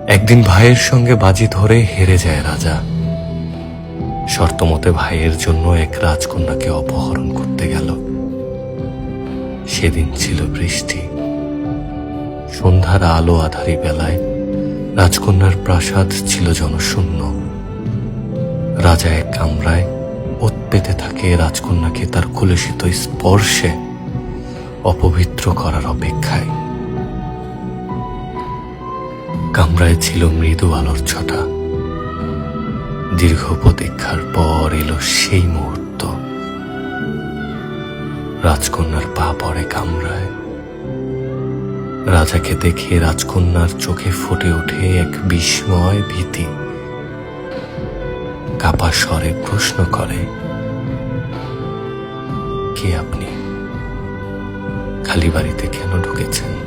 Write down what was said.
একদিন ভাইয়ের সঙ্গে বাজি ধরে হেরে যায় রাজা। শর্তমতে ভাইয়ের জন্য এক রাজকন্যাকে অপহরণ করতে গেল। সেদিন ছিল বৃষ্টি। সন্ধ্যার আলো আধারি বেলায় রাজকন্যার প্রাসাদ ছিল জনশূন্য। রাজা এক কামরায় ওত পেতে থাকে রাজকন্যাকে তার কলুষিত স্পর্শে অপবিত্র করার অপেক্ষায়। কামরায় ছিল মৃদু আলোর ছটা। দীর্ঘ প্রতীক্ষার পর এলো সেই মুহূর্ত। রাজকন্যার পা পড়ে কামরায়। রাজাকে দেখে রাজকন্যার চোখে ফুটে ওঠে এক বিস্ময় ভীতি। কাপা স্বরে প্রশ্ন করে, কে আপনি? খালি বাড়িতে কেন ঢুকেছেন?